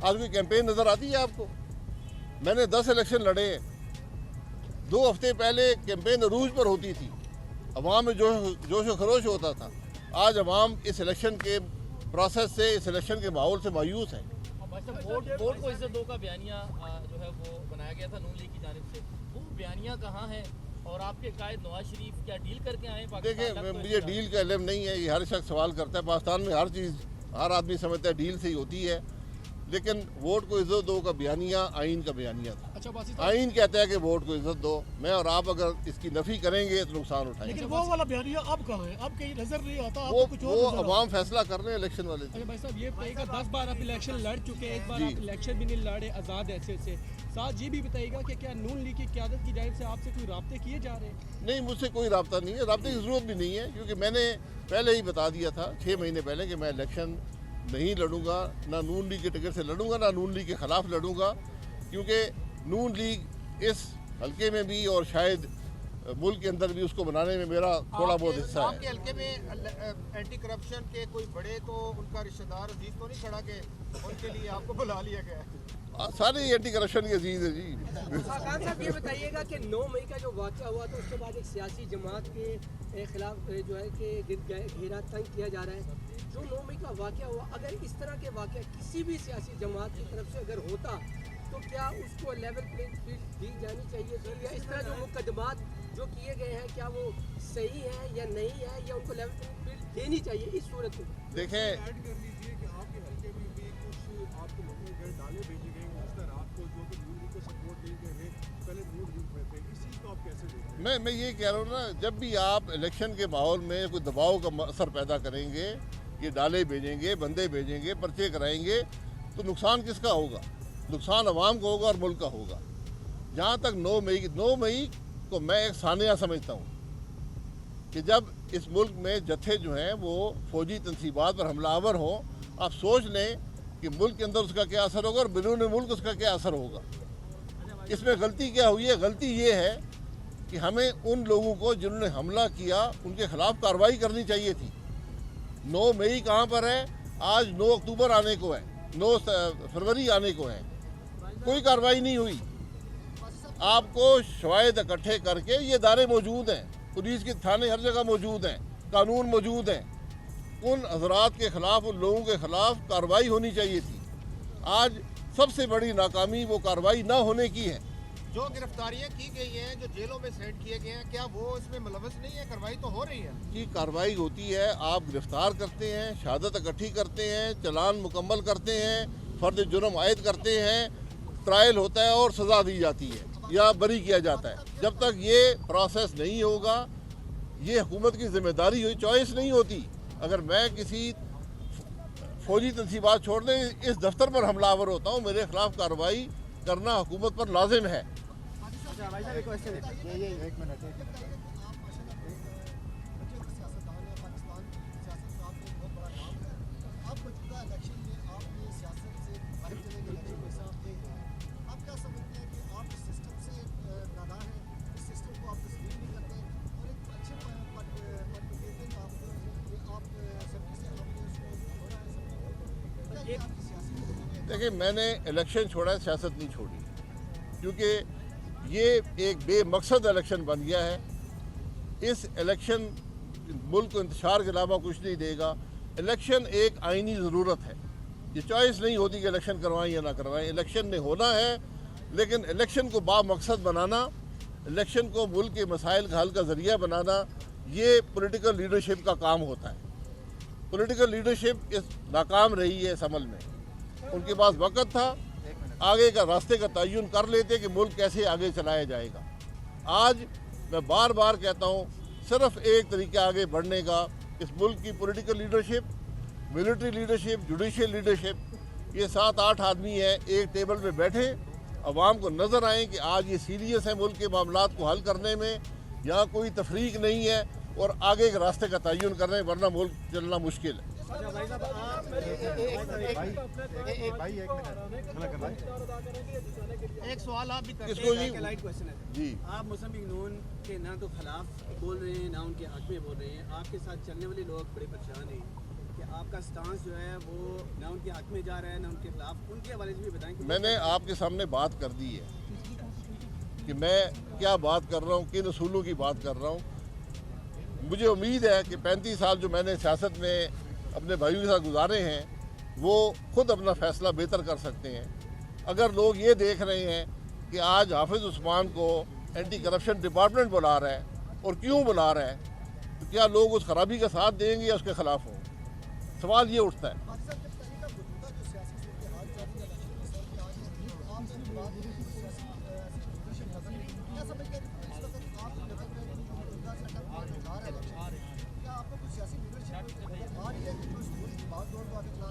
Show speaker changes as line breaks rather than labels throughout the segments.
آج کوئی کیمپین نظر آتی ہے آپ کو؟ میں نے 10 الیکشن لڑے ہیں. 2 ہفتے پہلے کیمپین عروج پر ہوتی تھی, عوام میں جوش و خروش ہوتا تھا. آج عوام اس الیکشن کے پروسیس سے, اس الیکشن کے ماحول سے مایوس ہیں.
ووٹ کو عزت دو کا بیانیہ جو ہے وہ بنایا گیا تھا نون لیگ کی جانب سے, وہ بیانیہ کہاں ہے؟ اور آپ کے قائد نواز شریف کیا ڈیل کر کے آئے ہیں؟
دیکھیں, مجھے ڈیل کا علم نہیں ہے, یہ ہر شخص سوال کرتا ہے. پاکستان میں ہر چیز ہر آدمی سمجھتا ہے ڈیل سے ہی ہوتی ہے, لیکن ووٹ کو عزت دو کا بیانیہ آئین کا بیانیہ تھا.
اچھا باسی صاحب,
آئین کہتا ہے کہ ووٹ کو عزت دو. میں اور آپ اگر اس کی نفی کریں گے تو نقصان اٹھائیں گے.
لیکن وہ والا بیانیہ اب کہاں ہے؟ اب کہیں نظر نہیں آتا, آپ
وہ
کو کچھ اور
وہ
نظر آتا ہے.
عوام فیصلہ کر رہے ہیں الیکشن والے دن.
اچھا بھائی صاحب, یہ بتائیے گا 10 بار آپ الیکشن لڑ چکے ہیں, ایک بار
جی.
آپ الیکشن بھی نہیں لڑے آزاد حیثیت سے. ساتھ یہ بھی بتائیے گا کہ کیا نون لیگ کی قیادت کی جانب سے آپ سے کوئی رابطے کیے جا رہے ہیں؟
نہیں, مجھ سے کوئی رابطہ نہیں ہے, رابطے کی ضرورت بھی نہیں ہے, کیونکہ میں نے پہلے ہی بتا دیا تھا 6 مہینے پہلے کہ میں الیکشن نہیں لڑوں گا, نہ نون لیگ کے ٹکٹ سے لڑوں گا, نہ نون لیگ کے خلاف لڑوں گا. کیونکہ نون لیگ اس حلقے میں بھی اور شاید ملک کے اندر بھی اس کو بنانے میں میرا تھوڑا بہت حصہ
آپ
ہے.
کے حلقے میں اینٹی کرپشن کے کوئی بڑے تو ان کا رشتہ دار عزیز تو نہیں کھڑا کہ ان کے لیے آپ کو بلا لیا گیا ہے؟
سارے اینٹی کرپشن کی عزیز ہے جی.
خاقان صاحب یہ بتائیے گا کہ 9 مئی کا جو واقعہ ہوا تو اس کے بعد ایک سیاسی جماعت کے خلاف جو ہے کہ گھیرا تنگ کیا جا رہا ہے. جو 9 مئی کا واقعہ ہوا, اگر اس طرح کے واقعہ کسی بھی سیاسی جماعت کی طرف سے اگر ہوتا تو کیا اس کو لیول پلینگ فیلڈ دی جانی چاہیے تھی, یا اس طرح جو مقدمات جو کیے گئے ہیں کیا وہ صحیح ہیں یا نہیں ہے, یا ان کو لیول پلینگ فیلڈ دینی چاہیے اس صورت میں؟
دیکھیں,
ایڈ کر لیجیے کہ آپ کے حلقے میں بھی کچھ آپ کو لوگوں کے ڈالے بھیجے گئے گزشتہ رات کو جو کہ نون لیگ کو سپورٹ دے گئے ہیں, پہلے نون لیگ میں تھے, اس چیز کو آپ کیسے دیکھتے ہیں؟
میں یہ کہہ رہا ہوں نا, جب بھی آپ الیکشن کے ماحول میں کوئی دباؤ کا اثر پیدا کریں گے, یہ ڈالے بھیجیں گے, بندے بھیجیں گے, پرچے کرائیں گے, تو نقصان کس کا ہوگا؟ نقصان عوام کو ہوگا اور ملک کا ہوگا. جہاں تک 9 مئی کو میں ایک سانحہ سمجھتا ہوں کہ جب اس ملک میں جتھے جو ہیں وہ فوجی تنصیبات پر حملہ آور ہوں, آپ سوچ لیں کہ ملک کے اندر اس کا کیا اثر ہوگا اور بیرون ملک اس کا کیا اثر ہوگا. اس میں غلطی کیا ہوئی ہے؟ غلطی یہ ہے کہ ہمیں ان لوگوں کو جنہوں نے حملہ کیا ان کے خلاف کارروائی کرنی چاہیے تھی. 9 مئی کہاں پر ہے؟ آج 9 اکتوبر آنے کو ہے, 9 فروری آنے کو ہے, کوئی کارروائی نہیں ہوئی. آپ کو شواہد اکٹھے کر کے, یہ ادارے موجود ہیں, پولیس کے تھانے ہر جگہ موجود ہیں, قانون موجود ہیں, ان حضرات کے خلاف, ان لوگوں کے خلاف کارروائی ہونی چاہیے تھی. آج سب سے بڑی ناکامی وہ کارروائی نہ ہونے کی ہے.
جو گرفتاریاں کی گئی ہیں, جو جیلوں میں سینڈ کیے گئے ہیں, کیا وہ اس میں ملوث نہیں ہے؟ کارروائی تو ہو رہی ہے.
کی کارروائی ہوتی ہے, آپ گرفتار کرتے ہیں, شہادت اکٹھی کرتے ہیں, چلان مکمل کرتے ہیں, فرد جرم عائد کرتے ہیں, ٹرائل ہوتا ہے اور سزا دی جاتی ہے یا بری کیا جاتا ہے. جب تک یہ پروسیس نہیں ہوگا, یہ حکومت کی ذمہ داری ہوئی, چوائس نہیں ہوتی. اگر میں کسی فوجی تنصیبات چھوڑ دیں, اس دفتر پر حملہ آور ہوتا ہوں, میرے خلاف کارروائی کرنا حکومت پر لازم ہے. دیکھیں, میں نے الیکشن چھوڑا ہے, سیاست نہیں چھوڑی, کیونکہ یہ ایک بے مقصد الیکشن بن گیا ہے. اس الیکشن ملک کو انتشار کے علاوہ کچھ نہیں دے گا. الیکشن ایک آئینی ضرورت ہے, یہ چوائس نہیں ہوتی کہ الیکشن کروائیں یا نہ کروائیں. الیکشن نے ہونا ہے, لیکن الیکشن کو با مقصد بنانا, الیکشن کو ملک کے مسائل کا حل کا ذریعہ بنانا, یہ پولیٹیکل لیڈرشپ کا کام ہوتا ہے. پولیٹیکل لیڈرشپ اس ناکام رہی ہے اس عمل میں. ان کے پاس وقت تھا, آگے کا راستے کا تعین کر لیتے کہ ملک کیسے آگے چلایا جائے گا. آج میں بار بار کہتا ہوں, صرف ایک طریقہ آگے بڑھنے کا, اس ملک کی political leadership, military leadership, judicial leadership, یہ 7-8 آدمی ہیں, ایک ٹیبل پہ بیٹھیں, عوام کو نظر آئیں کہ آج یہ سیریس ہے ملک کے معاملات کو حل کرنے میں, یہاں کوئی تفریق نہیں ہے, اور آگے کے راستے کا تعین کرنے, ورنہ ملک چلنا مشکل ہے.
ایک سوال آپ بھی کر
اس کو جی
آپ مسلم لیگ نون کے نہ تو خلاف بول رہے ہیں, نہ ان کے حق میں بول رہے ہیں. آپ کے ساتھ چلنے والے لوگ بڑے پریشان ہیں.
کہ آپ کا سٹانس جو ہے وہ نہ ان کے حق میں جا رہا ہے نہ ان کے خلاف، ان کے حوالے سے بھی بتائیں کہ
میں نے آپ کے سامنے بات کر دی ہے کہ میں کیا بات کر رہا ہوں، کن اصولوں کی بات کر رہا ہوں. مجھے امید ہے کہ 35 سال جو میں نے سیاست میں اپنے بھائیوں کے ساتھ گزارے ہیں وہ خود اپنا فیصلہ بہتر کر سکتے ہیں. اگر لوگ یہ دیکھ رہے ہیں کہ آج حافظ عثمان کو اینٹی کرپشن ڈپارٹمنٹ بلا رہا ہے اور کیوں بلا رہا ہے، تو کیا لوگ اس خرابی کا ساتھ دیں گے یا اس کے خلاف ہوں؟ سوال یہ اٹھتا ہے.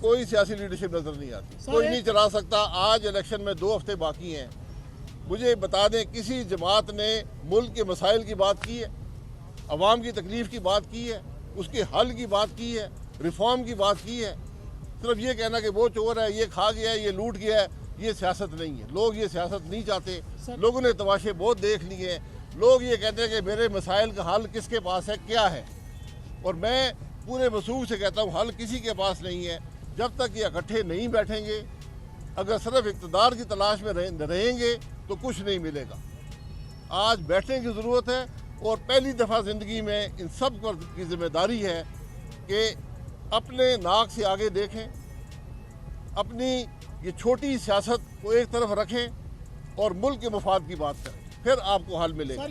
کوئی سیاسی لیڈرشپ نظر نہیں آتی، کوئی نہیں چلا سکتا. آج الیکشن میں 2 ہفتے باقی ہیں. مجھے بتا دیں کسی جماعت نے ملک کے مسائل کی بات کی ہے، عوام کی تکلیف کی بات کی ہے، اس کے حل کی بات کی ہے، ریفارم کی بات کی ہے؟ صرف یہ کہنا کہ وہ چور ہے، یہ کھا گیا ہے، یہ لوٹ گیا ہے، یہ سیاست نہیں ہے. لوگ یہ سیاست نہیں چاہتے. لوگوں نے تماشے بہت دیکھ لیے ہیں. لوگ یہ کہتے ہیں کہ میرے مسائل کا حل کس کے پاس ہے، کیا ہے. اور میں پورے وصول سے کہتا ہوں حل کسی کے پاس نہیں ہے. جب تک یہ اکٹھے نہیں بیٹھیں گے، اگر صرف اقتدار کی تلاش میں رہیں گے تو کچھ نہیں ملے گا. آج بیٹھنے کی ضرورت ہے اور پہلی دفعہ زندگی میں ان سب کی ذمہ داری ہے کہ اپنے ناک سے آگے دیکھیں، اپنی یہ چھوٹی سیاست کو ایک طرف رکھیں اور ملک کے مفاد کی بات کریں، پھر آپ کو حل ملے گا.